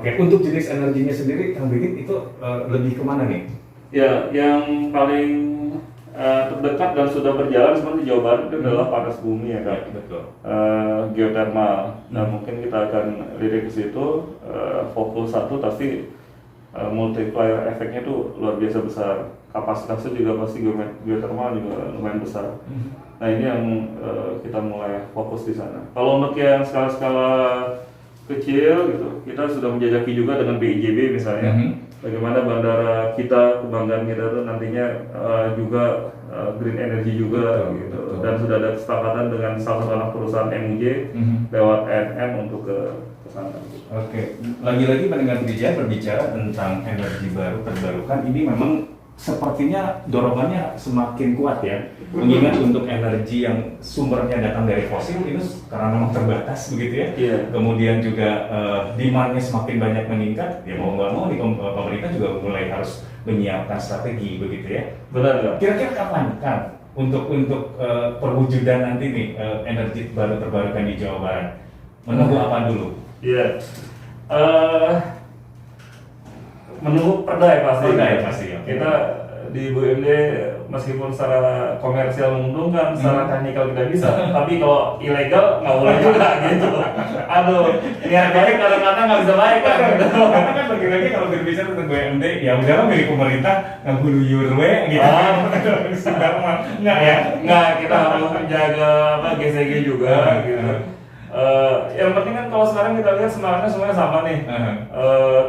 Oke, untuk jenis energinya sendiri, Kang Bigit itu lebih kemana nih? Ya, yang paling terdekat dan sudah berjalan seperti Jawa Barat itu adalah panas bumi ya kan, Betul. geothermal. Nah mungkin kita akan lirik ke situ, fokus satu tapi multiplier efeknya tuh luar biasa besar. Kapasitasnya juga pasti geothermal juga lumayan besar. Nah ini yang kita mulai fokus di sana. Kalau untuk yang skala-skala kecil gitu, kita sudah menjajaki juga dengan BIJB misalnya. Bagaimana bandara kita, kebanggaan kita tuh nantinya juga green energy juga gitu. Dan sudah ada kesepakatan dengan salah satu anak perusahaan MUJ lewat ANM untuk ke sana. Oke, lagi-lagi pendengar Trijaya berbicara tentang energi baru terbarukan, ini memang sepertinya dorongannya semakin kuat ya. Mengingat untuk energi yang sumbernya datang dari fosil itu karena memang terbatas begitu ya. Iya. Kemudian juga demand-nya semakin banyak meningkat, ya mau nggak mau nih pemerintah juga mulai harus menyiapkan strategi begitu ya. Benar nggak? Kira-kira kapan kan untuk perwujudan nanti nih energi baru terbarukan di Jawa Barat? Menunggu apa dulu? Iya. Menunggu perda ya pasti. Perda ya pasti, ya. Kita di BUMD meskipun secara komersial menguntungkan, secara teknikal kita bisa, tapi kalau ilegal nggak boleh juga gitu. Aduh, niat baik kadang-kadang nggak bisa baik kan. Karena kan lagi-lagi kalau berbicara tentang BUMD, ya udahlah milik pemerintah ngaguluyur we gitu. Enggak ya? Nggak, kita harus menjaga GCG juga gitu. Yang penting kan kalau sekarang kita lihat semangatnya semuanya sama nih,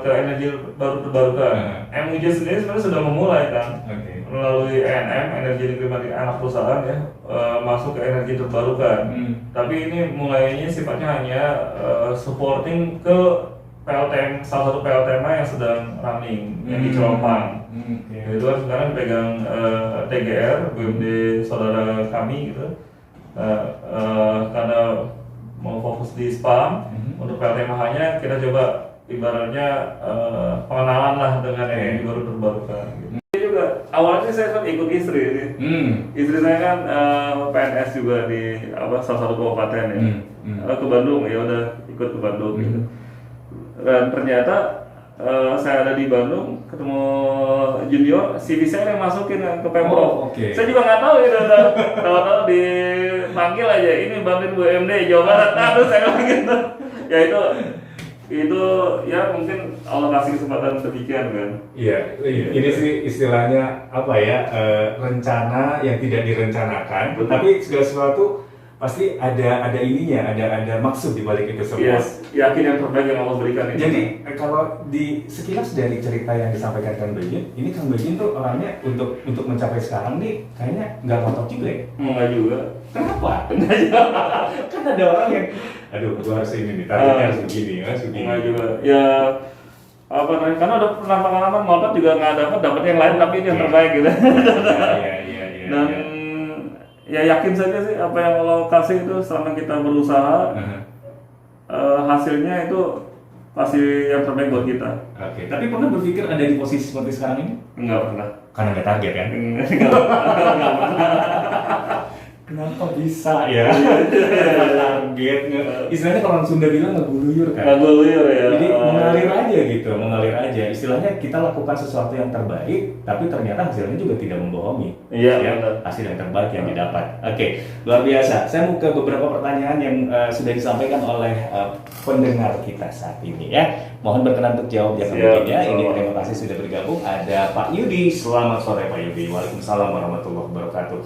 ke energi baru terbarukan. MUJ sendiri sebenarnya sudah memulai kan, melalui ENM, energi negeri anak perusahaan ya, masuk ke energi terbarukan. Tapi ini mulainya sifatnya hanya supporting ke PLTM, salah satu PLTMA yang sedang running, yang di Celopang. Itu kan sekarang dipegang TGR, BUMD saudara kami gitu. Karena mau fokus di spam, untuk PLTMH-nya kita coba ibaratnya pengenalan lah dengan energi baru terbarukan. Gitu. Ini juga awalnya saya kan ikut istri ini. Istri saya kan PNS juga di salah satu kabupaten ya. Ke Bandung ya udah ikut ke Bandung gitu. Dan ternyata saya ada di Bandung ketemu junior, CV saya yang masukin ke Pemprov. Saya juga nggak tahu ya, tahu-tahu dipanggil aja, ini bantuin BUMD Jawa Barat. Terus saya bilang gitu. Ya itu ya mungkin Allah kasih kesempatan demikian kan. Iya. Ini sih istilahnya apa ya, rencana yang tidak direncanakan. Betul. Tapi segala sesuatu pasti ada ininya, ada maksud di balik itu semua. Yes, yakin yang terbaik yang Allah berikan itu. Jadi kalau di sekilas dari cerita yang disampaikan Kang Begin, ini Kang Begin tuh orangnya untuk mencapai sekarang nih kayaknya nggak ngotot juga ya? Enggak juga. Kenapa? Kan ada orang yang, aduh gua harus ini nih, targetnya harus begini. Enggak juga. Ya apa namanya? Karena udah pernah pengalaman ngotot juga nggak dapat yang lain, tapi ini yang terbaik gitu. Iya. Dan ya yakin saja sih apa yang Allah kasih itu selama kita berusaha, hasilnya itu pasti yang terbaik buat kita. Oke. Tapi pernah berpikir ada di posisi seperti sekarang ini? Enggak pernah. Karena nggak target kan? Enggak pernah. Kenapa bisa ya? Target, istilahnya kalau orang Sunda bilang ngeguluyur kan? Ngeguluyur ya. Jadi mengalir aja gitu, mengalir aja. Istilahnya kita lakukan sesuatu yang terbaik, tapi ternyata hasilnya juga tidak membohongi. Iya. Ya, hasil yang terbaik yang didapat. Oke, luar biasa. Saya mau ke beberapa pertanyaan yang sudah disampaikan oleh pendengar kita saat ini ya. Mohon berkenan untuk jawab ya kemudiannya. Ini terima kasih sudah bergabung. Ada Pak Yudi. Selamat sore Pak Yudi. Waalaikumsalam warahmatullahi wabarakatuh.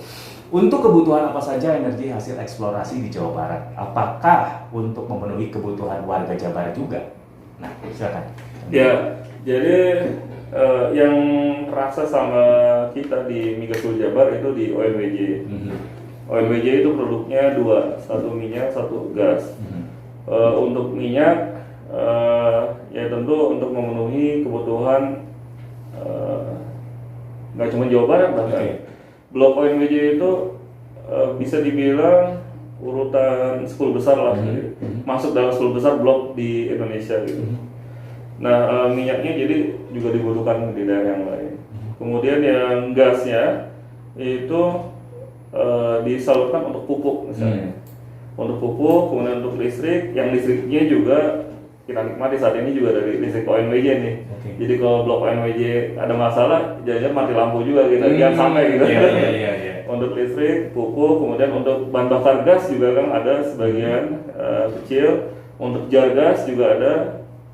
Untuk kebutuhan apa saja energi hasil eksplorasi di Jawa Barat? Apakah untuk memenuhi kebutuhan warga Jawa Barat juga? Nah, silakan. Ya, jadi yang terasa sama kita di Migasul Jabar itu di OMWJ. OMWJ itu produknya dua, satu minyak, satu gas. Untuk minyak, ya tentu untuk memenuhi kebutuhan nggak cuma Jawa Barat bahkan. Blok OMWJ itu bisa dibilang urutan 10 besar lah, masuk dalam 10 besar blok di Indonesia gitu. Nah minyaknya jadi juga dibutuhkan di daerah yang lain. Kemudian yang gasnya itu disalurkan untuk pupuk misalnya, untuk pupuk, kemudian untuk listrik, yang listriknya juga kita nikmati saat ini juga dari listrik ONWJ nih. Jadi kalau blok ONWJ ada masalah, jangan mati lampu juga gitu, jangan sampai gitu. Iya. Untuk listrik, pupuk, kemudian untuk bahan bakar gas juga kan ada sebagian kecil. Untuk jar gas juga ada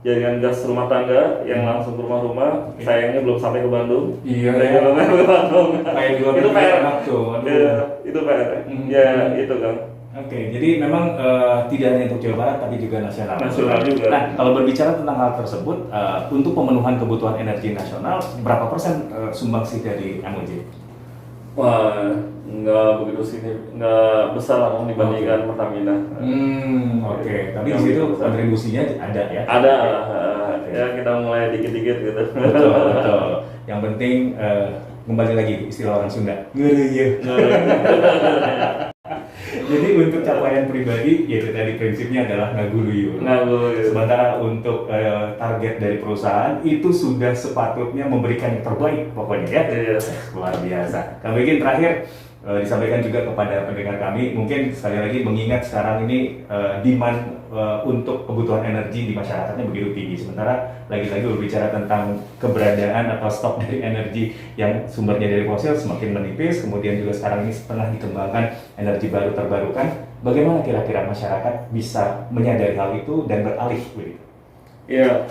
jaringan gas rumah tangga yang langsung ke rumah-rumah. Sayangnya belum sampai ke Bandung. Iya. Belum sampai ke Bandung. Itu PR. Itu PR. Ya itu kan. Oke, jadi memang tidak hanya untuk Jawa Barat tapi juga nasional. Nasional juga. Nah, kalau berbicara tentang hal tersebut, untuk pemenuhan kebutuhan energi nasional, berapa persen sumbangsi dari MUJ? Wah, nggak begitu sih, nggak besar lah dibandingkan Pertamina. Oke. Tapi di situ kontribusinya ada ya? Ada, ya kita mulai dikit-dikit gitu. Betul. Yang penting kembali lagi istilah orang Sunda, ngeureuy. Jadi untuk capaian pribadi, yaitu tadi prinsipnya adalah ngaguluyur. Sementara untuk target dari perusahaan itu sudah sepatutnya memberikan yang terbaik pokoknya ya. Luar biasa. Kang Begin terakhir disampaikan juga kepada pendengar kami, mungkin sekali lagi mengingat sekarang ini demand untuk kebutuhan energi di masyarakatnya begitu tinggi. Sementara lagi-lagi berbicara tentang keberadaan atau stok dari energi yang sumbernya dari fosil semakin menipis, kemudian juga sekarang ini tengah dikembangkan energi baru terbarukan. Bagaimana kira-kira masyarakat bisa menyadari hal itu dan beralih begitu? Iya,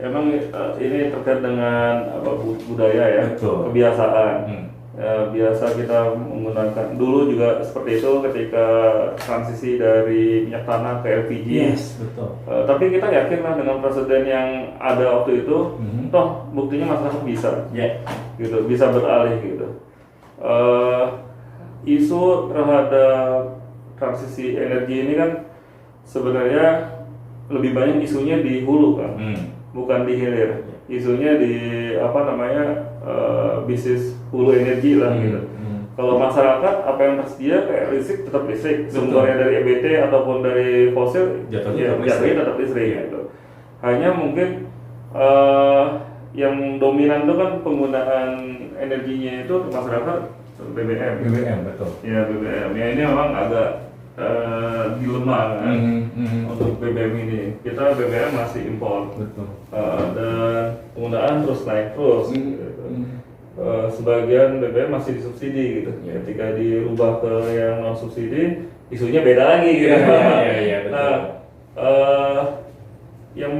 emang ini terkait dengan budaya ya, betul. Kebiasaan. Biasa kita menggunakan, dulu juga seperti itu ketika transisi dari minyak tanah ke LPG. Yes, betul. Tapi kita yakin lah dengan presiden yang ada waktu itu, toh buktinya masyarakat bisa, gitu, bisa beralih gitu. Isu terhadap transisi energi ini kan sebenarnya lebih banyak isunya di hulu kan, bukan di hilir. Isunya di bisnis hulu energi lah gitu. Kalau masyarakat apa yang tersedia kayak listrik tetap listrik, sumbernya dari EBT ataupun dari fosil jatuhnya tetap listrik gitu. Hanya mungkin yang dominan itu kan penggunaan energinya itu masyarakat BBM betul. Ya BBM. Ya ini memang agak dilema kan untuk BBM ini. Kita BBM masih impor. Betul. Dan penggunaan terus naik terus. Gitu. Sebagian BBM masih disubsidi gitu. Ketika dirubah ke yang non subsidi, isunya beda lagi gitu. Iya, betul. Nah, yang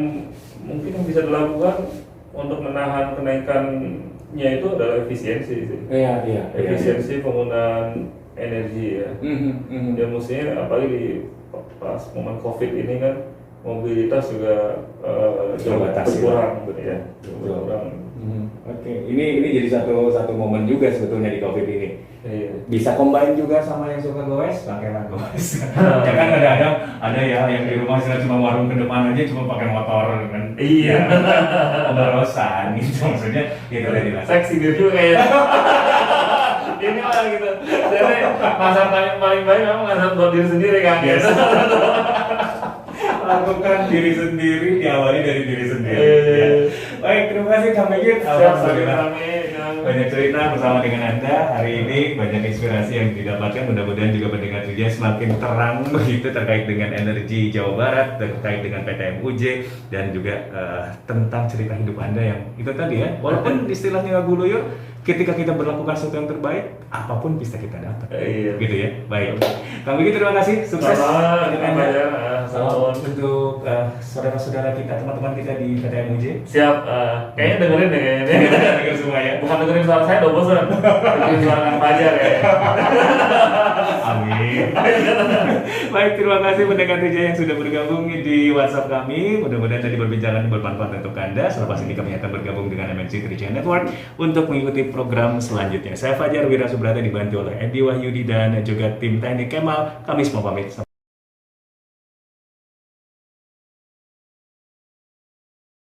mungkin yang bisa dilakukan untuk menahan kenaikannya itu adalah efisiensi sih. Efisiensi penggunaan energi ya. Ya mestinya apalagi di pas momen COVID ini kan mobilitas juga jauh berkurang gitu ya. Berkurang. Oke, ini jadi satu momen juga sebetulnya di COVID ini. Bisa combine juga sama yang suka goes, pakailah goes. Ya kan ada ya yang di rumah cuma warung ke depan aja cuma pakai motor kan. Iya. Pemborosan gitu maksudnya gitu tadi lah. Seksi juga ya. Ini lah gitu. Jadi pasar paling baik memang ngasih buat diri sendiri kan. Gitu. Lakukan diri sendiri, diawali dari diri sendiri. Baik, terima kasih Kang Begin. Banyak cerita bersama dengan Anda hari ini, banyak inspirasi yang didapatkan. Mudah-mudahan juga pendengar juga semakin terang begitu terkait dengan energi Jawa Barat, terkait dengan PT MUJ dan juga tentang cerita hidup Anda yang itu tadi ya. Walaupun istilahnya ngaguluyur, ketika kita berlakukan sesuatu yang terbaik, apapun bisa kita dapat. Gitu ya. Baik. Kang Begin terima kasih. Sukses untuk Anda. Salam untuk saudara-saudara kita, teman-teman kita di PT MUJ. Siap. Kayaknya dengerin deh kayaknya. Dengar semua ya. Bukan dengerin suara saya, udah bosan. Dengerin suara Kang Fajar ya. Amin. Baik, terima kasih pendengar TJ yang sudah bergabung di WhatsApp kami. Mudah-mudahan tadi perbincangan bermanfaat untuk Anda. Selepas ini kami akan bergabung dengan MNC TJ Network untuk mengikuti program selanjutnya. Saya Fajar Wira Subrata dibantu oleh Edi Wahyudi dan juga tim teknik Kemal. Kami semua pamit.